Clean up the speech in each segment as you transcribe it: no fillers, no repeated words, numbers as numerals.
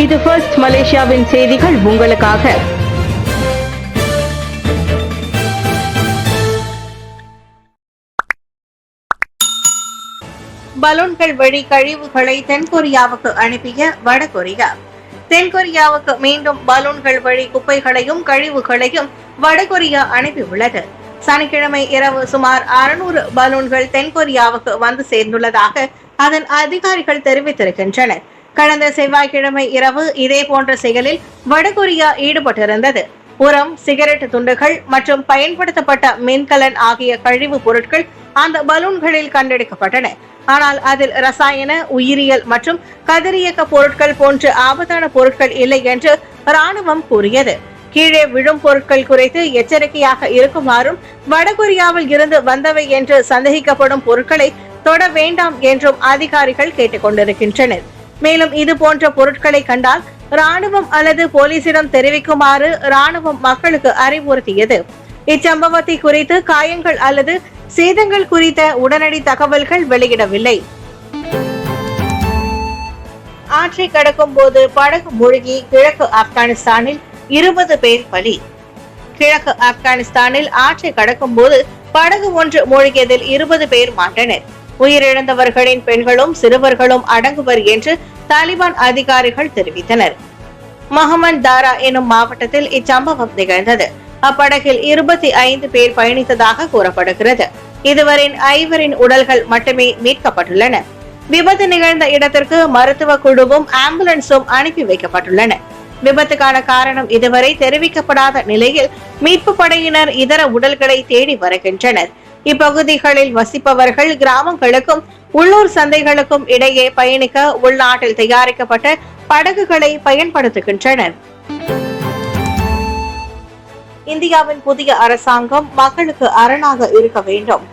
இது ஃபர்ஸ்ட் மலேசியாவின் செய்திகள் உங்களுக்காக. பலூன்கள் வழி கழிவுகளை தென்கொரியாவுக்கு அனுப்பிய வடகொரியா. தென்கொரியாவுக்கு மீண்டும் பலூன்கள் வழி குப்பைகளையும் கழிவுகளையும் வடகொரியா அனுப்பியுள்ளது. சனிக்கிழமை இரவு சுமார் 600 பலூன்கள் தென்கொரியாவுக்கு வந்து சேர்ந்துள்ளதாக அதன் அதிகாரிகள் தெரிவித்திருக்கின்றனர். கடந்த செவ்வாய்க்கிழமை இரவு இதே போன்ற செயலில் வடகொரியா ஈடுபட்டிருந்தது. உரம், சிகரெட் துண்டுகள் மற்றும் பயன்படுத்தப்பட்ட மின்கலன் ஆகிய கழிவு பொருட்கள் அந்த பலூன்களில் கண்டெடுக்கப்பட்டன. ஆனால் அதில் ரசாயன, உயிரியல் மற்றும் கதிரியக்க பொருட்கள் போன்ற ஆபத்தான பொருட்கள் இல்லை என்று ராணுவம் கூறியது. கீழே விழும் பொருட்கள் குறித்து எச்சரிக்கையாக இருக்குமாறும், வடகொரியாவில் இருந்து வந்தவை என்று சந்தேகிக்கப்படும் பொருட்களை தொட வேண்டாம் என்றும் அதிகாரிகள் கேட்டுக் கொண்டிருக்கின்றனர். மேலும் இது போன்ற பொருட்களை கண்டால் ராணுவம் அல்லது போலீசிடம் தெரிவிக்குமாறு ராணுவம் மக்களுக்கு அறிவுறுத்தியது. இச்சம்பவத்தை குறித்து காயங்கள் அல்லது சேதங்கள் குறித்த உடனடி தகவல்கள் வெளியிடவில்லை. ஆற்றை கடக்கும் போது படகு மூழ்கி கிழக்கு ஆப்கானிஸ்தானில் 20 பேர் பலி. கிழக்கு ஆப்கானிஸ்தானில் ஆற்றை கடக்கும் போது படகு ஒன்று மூழ்கியதில் 20 பேர் மாண்டனர். உயிரிழந்தவர்களின் பெண்களும் சிறுவர்களும் அடங்குவர் என்று தாலிபான் அதிகாரிகள் தெரிவித்தனர். மொஹமன் தாரா எனும் மாவட்டத்தில் இச்சம்பவம் நிகழ்ந்தது. அப்படகில் 25 பேர் பயணித்ததாக கூறப்படுகிறது. இதுவரை 5 உடல்கள் மட்டுமே மீட்கப்பட்டுள்ளன. விபத்து நிகழ்ந்த இடத்திற்கு மருத்துவ குழுவும் ஆம்புலன்ஸும் அனுப்பி வைக்கப்பட்டுள்ளன. விபத்துக்கான காரணம் இதுவரை தெரிவிக்கப்படாத நிலையில் மீட்பு படையினர் இதர உடல்களை தேடி வருகின்றனர். இப்பகுதிகளில் வசிப்பவர்கள் கிராமங்களுக்கும் உள்ளூர் சந்தைகளுக்கும் இடையே பயணிக்க உள்நாட்டில் தயாரிக்கப்பட்ட படகுகளை பயன்படுத்துகின்றனர். இந்தியாவின் புதிய அரசாங்கம் மக்களுக்கு அரணாக இருக்க வேண்டும்.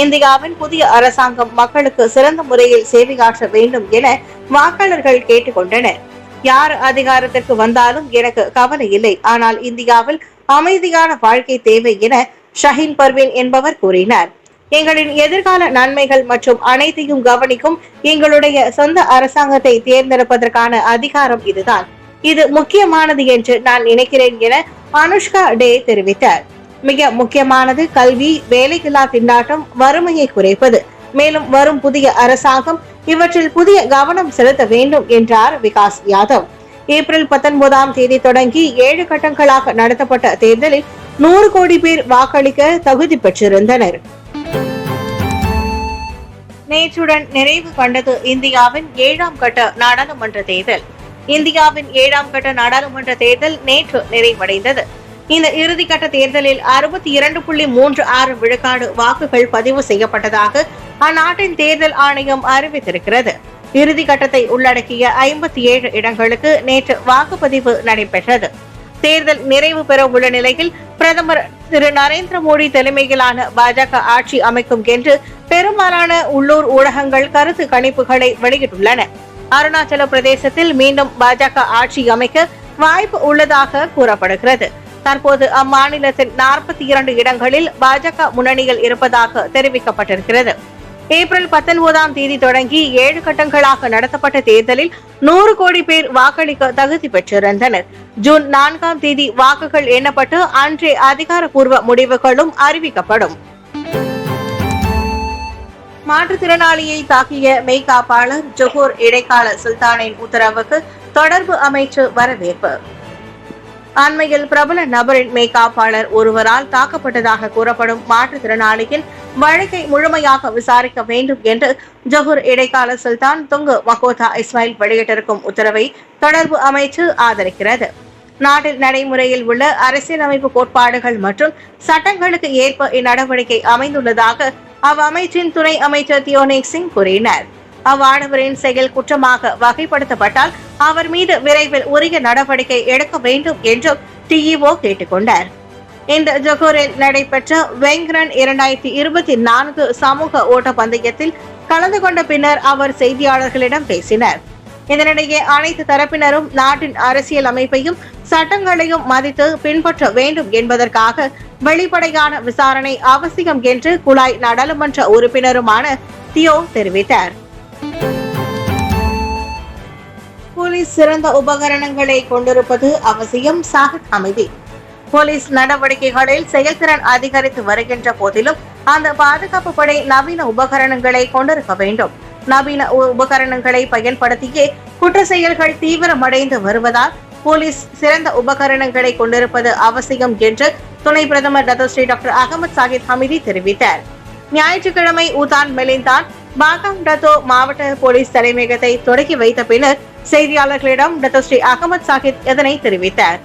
இந்தியாவின் புதிய அரசாங்கம் மக்களுக்கு சிறந்த முறையில் சேவையாற்ற வேண்டும் என வாக்காளர்கள் கேட்டுக்கொண்டனர். யார் அதிகாரத்திற்கு வந்தாலும் எனக்கு கவலை இல்லை, ஆனால் இந்தியாவில் அமைதியான வாழ்க்கை தேவை என ஷஹீன் பர்வீன் என்பவர் கூறினார். எங்களின் எதிர்கால நன்மைகள் மற்றும் அனைத்தையும் கவனிக்கும் எங்களுடைய சொந்த அரசாங்கத்தை தேர்ந்தெடுப்பதற்கான அதிகாரம் இதுதான். இது முக்கியமானது என்று நான் நினைக்கிறேன் என அனுஷ்கா டே தெரிவித்தார். மிக முக்கியமானது கல்வி, வேலையில்லா திண்டாட்டம், வறுமையை குறைப்பது. மேலும் வரும் புதிய அரசாங்கம் இவற்றில் புதிய கவனம் செலுத்த வேண்டும் என்றார் விகாஸ் யாதவ். ஏப்ரல் 19ஆம் தேதி தொடங்கி 7 கட்டங்களாக நடத்தப்பட்ட தேர்தலில் 100 கோடி பேர் வாக்களிக்க தகுதி பெற்றிருந்தனர். நேற்றுடன் நிறைவு கண்டது இந்தியாவின் 7ஆம் கட்ட நாடாளுமன்ற தேர்தல். இந்தியாவின் 7ஆம் கட்ட நாடாளுமன்ற தேர்தல் நேற்று நிறைவடைந்தது. இந்த இறுதிக்கட்ட தேர்தலில் 62.36 விழுக்காடு வாக்குகள் பதிவு செய்யப்பட்டதாக அந்நாட்டின் தேர்தல் ஆணையம் அறிவித்திருக்கிறது. இறுதி கட்டத்தை உள்ளடக்கிய 57 இடங்களுக்கு நேற்று வாக்குப்பதிவு நடைபெற்றது. தேர்தல் நிறைவு பெற உள்ள நிலையில் பிரதமர் திரு நரேந்திர மோடி தலைமையிலான பாஜக ஆட்சி அமைக்கும் என்று பெரும்பாலான உள்ளூர் ஊடகங்கள் கருத்து கணிப்புகளை வெளியிட்டுள்ளன. அருணாச்சல பிரதேசத்தில் மீண்டும் பாஜக ஆட்சி அமைக்க வாய்ப்பு உள்ளதாக கூறப்படுகிறது. தற்போது அம்மாநிலத்தின் 42 இடங்களில் பாஜக முன்னணியில் இருப்பதாக தெரிவிக்கப்பட்டிருக்கிறது. ஏப்ரல் 19ஆம் தேதி தொடங்கி 7 கட்டங்களாக நடத்தப்பட்ட தேர்தலில் 100 கோடி பேர் வாக்களிக்க தகுதி பெற்றிருந்தனர். ஜூன் 4ஆம் தேதி வாக்குகள் எண்ணப்பட்டு அன்றே அதிகாரப்பூர்வ முடிவுகளும் அறிவிக்கப்படும். மாற்றுத்திறனாளியை தாக்கிய மெய்காப்பாளர் ஜொஹூர் இடைக்கால சுல்தானின் உத்தரவுக்கு தொடர்பு அமைச்சு வரவேற்பு. அண்மையில் பிரபல நபரின் மெய்காப்பாளர் ஒருவரால் தாக்கப்பட்டதாக கூறப்படும் மாற்றுத்திறனாளியின் வழக்கை முழுமையாக விசாரிக்க வேண்டும் என்று ஜொஹூர் இடைக்கால சுல்தான் துங்கு மகோதா இஸ்மாயில் வெளியிட்டிருக்கும் உத்தரவை தொடர்பு அமைச்சு ஆதரிக்கிறது. நாட்டில் நடைமுறையில் உள்ள அரசியலமைப்பு கோட்பாடுகள் மற்றும் சட்டங்களுக்கு ஏற்ப இந்நடவடிக்கை அமைந்துள்ளதாக அவ்வமைச்சின் துணை அமைச்சர் தியோனேக் சிங் கூறினார். அவ்வாடவரின் செயல் குற்றமாக வகைப்படுத்தப்பட்டால் அவர் மீது விரைவில் உரிய நடவடிக்கை எடுக்க வேண்டும் என்றும் டிஇஓ கேட்டுக்கொண்டார். இந்த ஜொஹூரில் நடைபெற்ற வெங்ரன் 2024 சமூக ஓட்ட பந்தயத்தில் கலந்து கொண்ட பின்னர் அவர் செய்தியாளர்களிடம் பேசினார். இதனிடையே அனைத்து தரப்பினரும் நாட்டின் அரசியல் அமைப்பையும் சட்டங்களையும் மதித்து பின்பற்ற வேண்டும் என்பதற்காக வெளிப்படையான விசாரணை அவசியம் என்று குழாய் நாடாளுமன்ற உறுப்பினருமான தியோ தெரிவித்தார். போலீஸ் சிறந்த உபகரணங்களை கொண்டிருப்பது அவசியம். சாஹித் ஹமீதி. போலீஸ் நடவடிக்கைகளில் செயல்திறன் அதிகரித்து வருகின்ற போதிலும் அந்த பாதுகாப்பு படை நவீன உபகரணங்களை கொண்டிருக்க வேண்டும். நவீன உபகரணங்களை பயன்படுத்தியே குற்ற செயல்கள் தீவிரமடைந்து வருவதால் போலீஸ் சிறந்த உபகரணங்களை கொண்டிருப்பது அவசியம் என்று துணை பிரதமர் டத்தோஸ்ரீ டாக்டர் அகமது சாஹித் ஹமீதி தெரிவித்தார். ஞாயிற்றுக்கிழமை ஊதான் மெலிந்தான் பாகாங் டத்தோ மாவட்ட போலீஸ் தலைமையகத்தை தொடங்கி வைத்த பின்னர் செய்தியாளர்களிடம் டத்தோஸ்ரீ அகமது சாஹித் இதனை தெரிவித்தார்.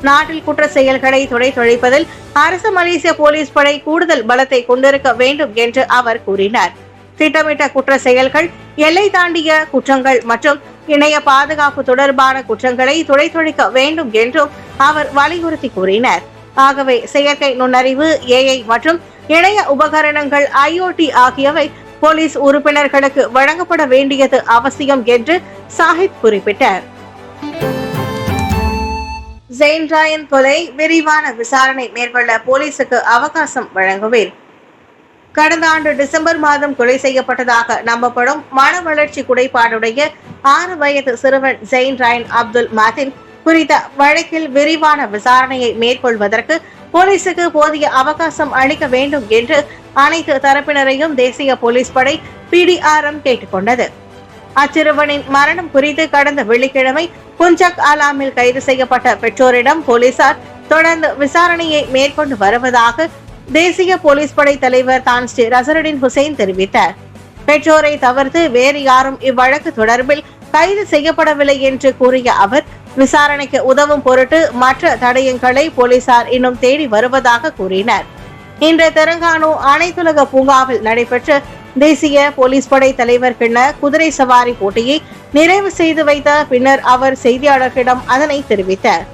நாட்டில் குற்ற செயல்களை துடைத்தொழிப்பதில் அரசு மலேசிய போலீஸ் படை கூடுதல் பலத்தை கொண்டிருக்க வேண்டும் என்று அவர் கூறினார். திட்டமிட்ட குற்ற செயல்கள், எல்லை தாண்டிய குற்றங்கள் மற்றும் இணைய பாதுகாப்பு தொடர்பான குற்றங்களை துடைத்தொழிக்க வேண்டும் என்றும் அவர் வலியுறுத்தி கூறினார். ஆகவே செயற்கை நுண்ணறிவு, AI மற்றும் இணைய உபகரணங்கள், IoT ஆகியவை போலீஸ் உறுப்பினர்களுக்கு வழங்கப்பட வேண்டியது அவசியம் என்று சாஹித் குறிப்பிட்டார். ஜெயின் ராயன் கொலை விரிவான விசாரணை மேற்கொள்ள போலீசுக்கு அவகாசம் வழங்குவேன். கடந்த ஆண்டு டிசம்பர் மாதம் கொலை செய்யப்பட்டதாக நம்பப்படும் மன வளர்ச்சி குறைபாடுடைய 6 வயது சிறுவன் ஜெயின் ராயன் அப்துல் மாதின் குறித்த வழக்கில் விரிவான விசாரணையை மேற்கொள்வதற்கு போலீசுக்கு போதிய அவகாசம் அளிக்க வேண்டும் என்று அனைத்து தரப்பினரையும் தேசிய போலீஸ் படை PDRM கேட்டுக்கொண்டது. அச்சிறுவனின் மரணம் குறித்து கடந்த வெள்ளிக்கிழமை புஞ்சக் ஆலாமில் கைது செய்யப்பட்ட பெற்றோரிடம் போலீசார் தொடர்ந்து விசாரணையை மேற்கொண்டு வருவதாக தேசிய போலீஸ் படை தலைவர் தான் ஸ்ரீ ரசருடின் ஹுசைன் தெரிவித்தார். பெற்றோரை தவிர்த்து வேறு யாரும் இவ்வழக்கு தொடர்பில் கைது செய்யப்படவில்லை என்று கூறிய அவர், விசாரணைக்கு உதவும் பொருட்டு மற்ற தடயங்களை போலீசார் இன்னும் தேடி வருவதாக கூறினார். இன்று தெலங்கானா அனைத்துலக பூங்காவில் நடைபெற்ற தேசிய போலீஸ் படை தலைவர்கிண குதிரை சவாரி போட்டியை நிறைவு செய்து வைத்த பின்னர் அவர் செய்தியாளர்களிடம் அதனை தெரிவித்தார்.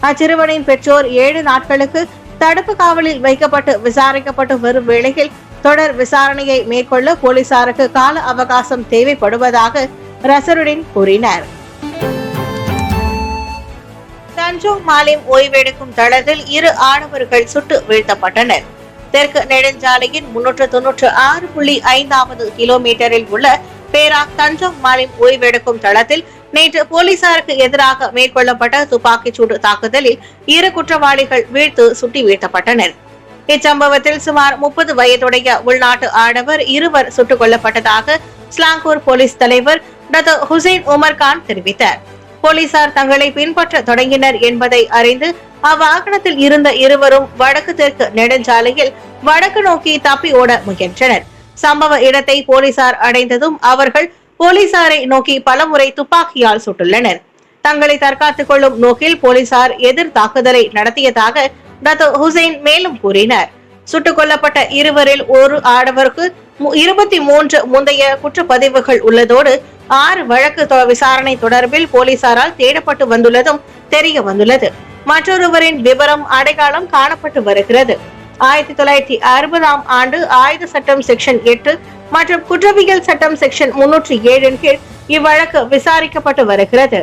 அச்சிறுவனின் பெற்றோர் 7 நாட்களுக்கு தடுப்பு காவலில் வைக்கப்பட்டு விசாரிக்கப்பட்டு வரும் வேளையில் தொடர் விசாரணையை மேற்கொள்ள போலீசாருக்கு கால அவகாசம் தேவைப்படுவதாக ரசருடின் கூறினார். தஞ்சோங் மாலிம் ஓய்வெடுக்கும் தளத்தில் 2 ஆடவர்கள் சுட்டு வீழ்த்தப்பட்டனர். தெற்கு நெடுஞ்சாலையின் 396.5வது கிலோமீட்டரில் உள்ள பேராக் தஞ்சோங் மாலிம் ஓய்வெடுக்கும் தளத்தில் நேற்று போலீசாருக்கு எதிராக மேற்கொள்ளப்பட்ட துப்பாக்கிச்சூடு தாக்குதலில் 2 குற்றவாளிகள் சுட்டி வீழ்த்தப்பட்டனர். இச்சம்பவத்தில் சுமார் 30 வயதுடைய உள்நாட்டு ஆடவர் 2 சுட்டுக் கொல்லப்பட்டதாக ஸ்லாங்கூர் போலீஸ் தலைவர் டத்தோ ஹுசைன் உமர் கான் தெரிவித்தார். போலீசார் தங்களை பின்பற்ற தொடங்கினர் என்பதை அறிந்து அவ்வாகனத்தில் இருந்த 2 வடக்கு தெற்கு நெடுஞ்சாலையில் வடக்கு நோக்கி தப்பி ஓட முயன்றனர். சம்பவ இடத்தை போலீசார் அடைந்ததும் அவர்கள் போலீசாரை நோக்கி பலமுறை துப்பாக்கியால் சுட்டுள்ளனர். தங்களை தற்காத்துக் கொள்ளும் நோக்கில் போலீசார் எதிர் தாக்குதலை நடத்தியதாக டத்தோ ஹுசைன் மேலும் கூறினார். சுட்டுக் கொல்லப்பட்ட 2 ஒரு ஆடவருக்கு 23 முந்தைய குற்றப்பதிவுகள் உள்ளதோடு 6 வழக்கு விசாரணை தொடர்பில் போலீசாரால் தேடப்பட்டு வந்துள்ளதும் தெரிய வந்துள்ளது. மற்றொருவரின் விவரம் அடையாளம் காணப்பட்டு வருகிறது. 1960ஆம் ஆண்டு ஆயுத சட்டம் செக்ஷன் 8 மற்றும் குற்றவியல் சட்டம் செக்ஷன் 307 கீழ் இவ்வழக்கு விசாரிக்கப்பட்டு வருகிறது.